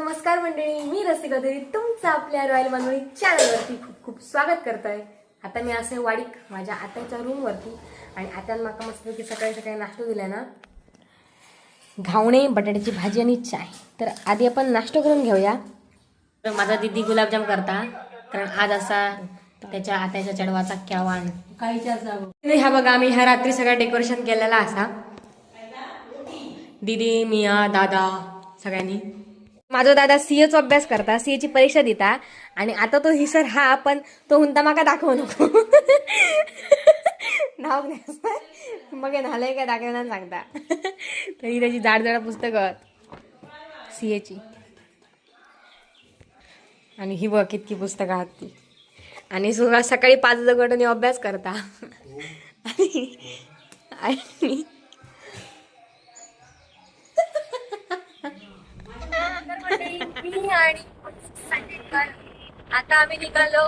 नमस्कार मंडळी, मी रसिका देवी तुमचं आपल्या रॉयल मनोळी चॅनलवरती खूप खूप स्वागत करतोय। आता मी असे वाडीक माझ्या आत्याच्या रूमवरती आणि आत्यानं माका मस्तपैकी सकाळी सकाळी नाश्ता दिला ना, घावणे बटाट्याची भाजी आणि चाय। तर आधी आपण नाश्ता करून घेऊया। तर माझा दीदी गुलाबजाम करता, कारण आज असा त्याच्या आत्याच्या चढवाचा केवान काही हा बघा, आम्ही ह्या रात्री सगळं डेकोरेशन केलेला असा, दीदी मिया दादा सगळ्यांनी। माझा दादा सीएचा अभ्यास करता, सीएची परीक्षा देता आणि आता तो हिसर हा, पण तो हुंता माका दाखवू नको नाव मग झालंय काय दाखवणार सांगता तरी त्याची जाड जाड पुस्तकं सीएची, आणि ही बघ कितकी पुस्तकं आहात ती, आणि सकाळी 5 वाजता अभ्यास करता आणि आणि आता आम्ही निघालो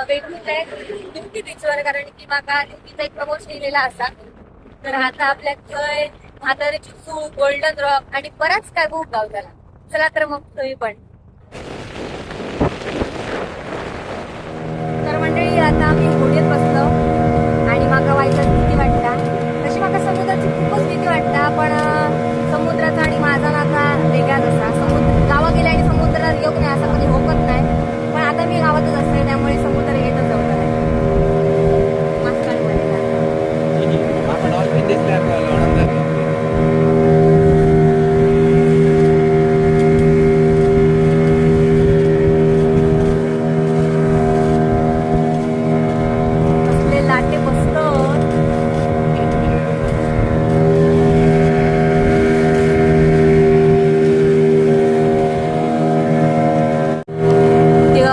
वेगवेगळ्या बीचवर, कारण की माका तिचा एक प्रमोशन लिहिलेला असा। तर आता आपल्या थंय म्हाताऱ्याची चूळ, गोल्डन रॉक आणि बराच काय भूक गावताला। चला तर मग तुम्ही पण। तर मंडळी आता आम्ही होडीत बसलो आणि माका व्हायचं भीती वाटता, तशी माका समुद्राची खूपच भीती वाटता, पण समुद्राचा आणि माझा नाता वेगळाच असा। समुद्र गावा गेला आणि समुद्रात योग नाही असं कधी होत नाही, पण आता मी गावातच असते त्यामुळे समुद्र येतच जाऊ असले लाटे बसतो।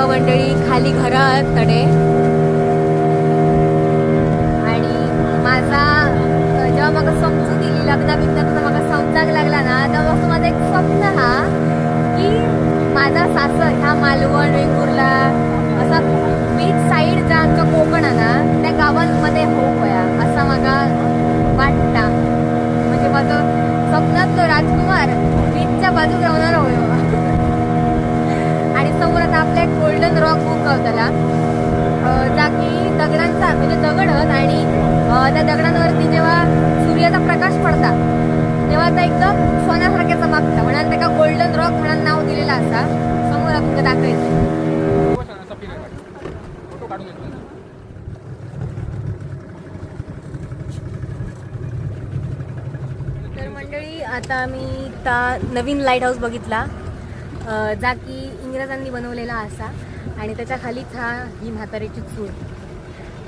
मंडळी खाली घरात कडे, आणि माझा जेव्हा मला समजून दिली लग्नाबिग्नाचा मला समजायला लागला ना, तेव्हा माझं एक स्वप्न हा की माझा सासर ह्या मालवण वेंगुर्ला असा बीच साईड ज्या आमच्या कोकण आहे ना त्या गावांमध्ये होया असा मला वाटता। म्हणजे माझं स्वप्नातलं राजकुमार बीचच्या बाजूक राहणार होय। आणि समोर आता आपल्या गोल्डन रॉक बुक गावताला, जाकी दगडांचा म्हणजे दगड आणि त्या दगडांवरती जेव्हा सूर्याचा प्रकाश पडता तेव्हा त्या एकदम सोन्यासारख्या चमकता, म्हणून त्याला गोल्डन रॉक म्हणून नाव दिलेलं असा। समोर आपण दाखवायचं। तर मंडळी आता आम्ही नवीन लाईट हाऊस बघितला, जा की इंग्रजांनी बनवलेला असा, आणि त्याच्या खालीच ही म्हाताऱ्याची चूळ।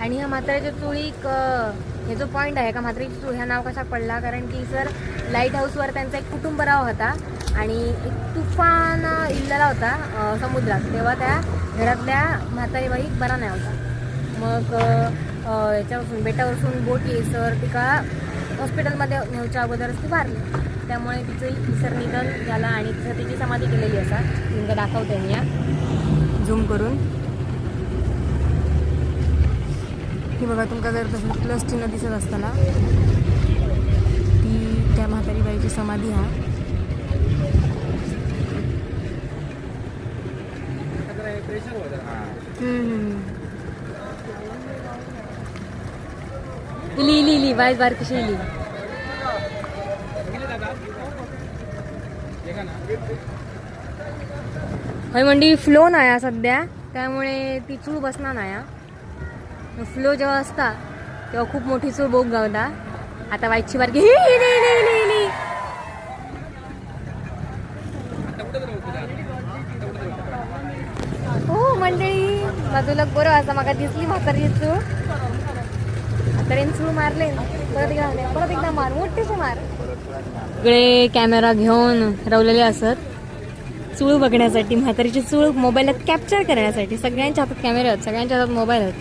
आणि ह्या म्हाताऱ्याच्या चुळीक हे जो पॉईंट आहे का म्हाताऱ्याची चूळ ह्या नाव कशा पडला, कारण की सर लाईट हाऊसवर त्यांचा एक कुटुंबराव होता आणि एक तुफान इल्लेला होता समुद्रात, तेव्हा त्या घरातल्या म्हातारी बाई बरा नाही होता। मग याच्यापासून बेटावरसून बोट येईसर तिका हॉस्पिटलमध्ये नेऊच्या अगोदरच ती वारली, त्यामुळे तिचं इसर निधन झालं आणि तिची समाधी केलेली असा। तुमका दाखवते मी या झूम करून, ही बघा तुमका जर तसं प्लस चिन्ह दिसत असताना ती त्या म्हातारी बाईची समाधी हा। लिहिली बाय बार कशी लिहिली होय मंडी फ्लो नाही सध्या, त्यामुळे ती चूळ बसणार नाही। फ्लो जेव्हा असता तेव्हा खूप मोठी चूळ बोग गावता। आता वाईटची बारकी हो मंडळी बाजूला बरं असं माका दिसली म्हातारी चूळ, म्हातारीने चूळ मारले परत एकदा मार मोठीशी मार। सगळे कॅमेरा घेऊन रवलेले असत चूळ बघण्यासाठी, म्हातारीची चूळ मोबाईलात कॅप्चर करण्यासाठी। सगळ्यांच्या हातात कॅमेरे आहेत, सगळ्यांच्या हातात मोबाईल आहेत।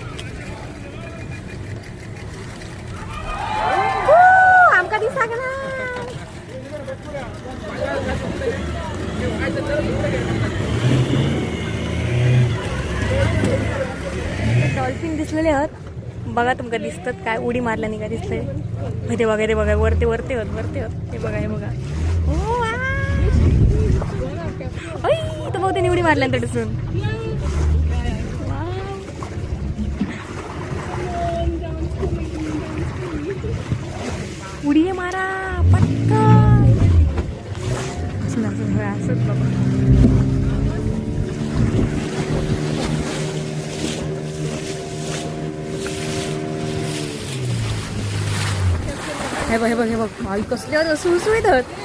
आमका दिसा डॉल्फिन दिसलेले आहेत बघा, तुमका दिसतात काय उडी मारल्याने काय दिसतंय ते बघा, ते बघा वरते वरते होत, वरते होत, ते बघा, हे बघा। त्यांनी उडी मारल्यानंतर दिसून उडी मारा पटकन असंच बाबा हे बघ हे बघ हे बघ आई कसल्यावर सुळसुळीत आहेत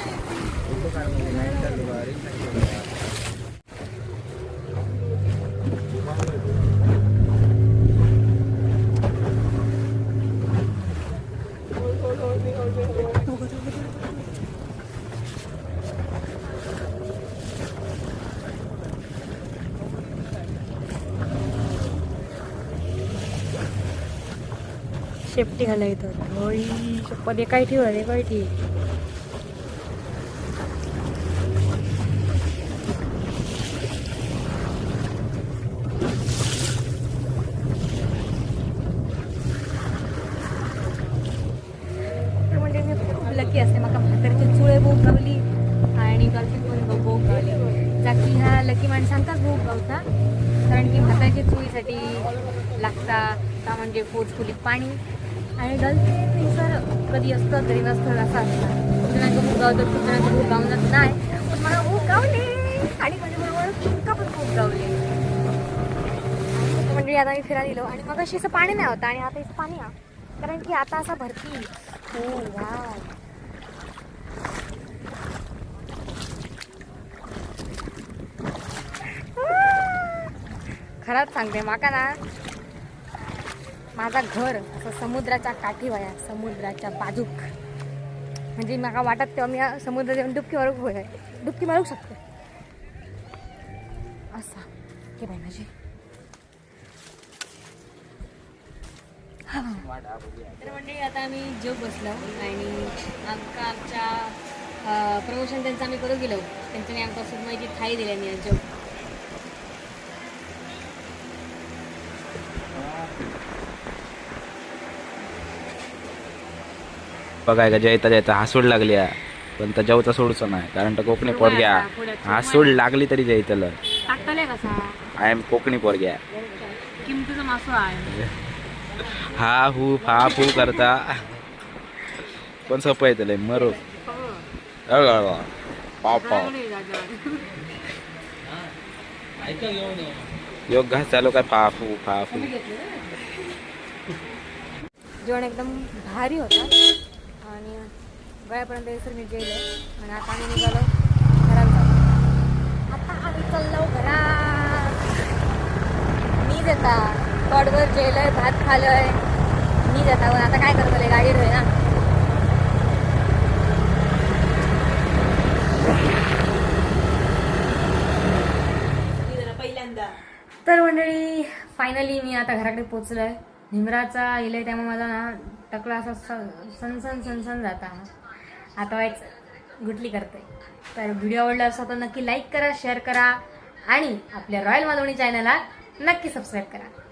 शेपटी घाला येतात होई शपथ एकाही ठेवा एकाही ठेव म्हणजे मी खूप लकी असते म्हाका म्हातारची चुळे भोग गावली आणि गर्लफ्रेंड पण भोग गावली जाकी ह्या लकी माणसांचाच भोग गावता कारण की म्हातारची चुळीसाठी लागता ता म्हणजे फोर्सफुली पाणी आणि गर्लफ्रेंड सर कधी असतं तरी नसतं असं असतं कुणाचं भूक गावतं कुणाचं भूक गावणार नाही पण मला भूक गावली आणि माझ्याबरोबर तुमका पण भूक गावली म्हणजे आता मी फिरायला दिलो आणि मग अशी असं पाणी नाही होतं आणि आता असं पाणी हा कारण की आता असा भरती हो वा खरंच सांगते माका ना माझा घर असं समुद्राच्या काठी वया समुद्राच्या बाजूक म्हणजे मला वाटत तेव्हा मी समुद्रात येऊन डुबकी मारू शकते असा की बाई माझी तर म्हणजे आता आम्ही जेव बसलो आणि आमच्या प्रमोशन त्यांचं आम्ही करू गेलो त्यांच्यानी आमका सुरमईची थाळी दिल्याने जेव बघाय का जयता जयता हासूड लागली पण तर जेवता सोडचं नाही कारण तर कोकणी पोरग्या हासूड लागली तरी जयतलं आय एम कोकणी पोरग्या किमतीचा मासो आहे हा हू करता पण सोपं येतलंय मरो पाव पाव योग घास चालू काय फाफू जेवण एकदम भारी होता आणि गळ्यापर्यंत सर मी गेले आणि आता आम्ही निघालो घरात आता आम्ही चाललो घरात मी देता कॉडवर जेलय भात खालोय मी देता पण आता काय करतले गाडी होय ना तर मंडळी फायनली मी आता घराकडे पोचलोय निमराचा इलय त्यामुळे माझा ना टकला असा सनसन जाता आता वाईट गुटली करते तर व्हिडिओ आवडला असा तर नक्की लाईक करा शेअर करा आणि आपल्या रॉयल मालवणी चॅनलला नक्की सबस्क्राईब करा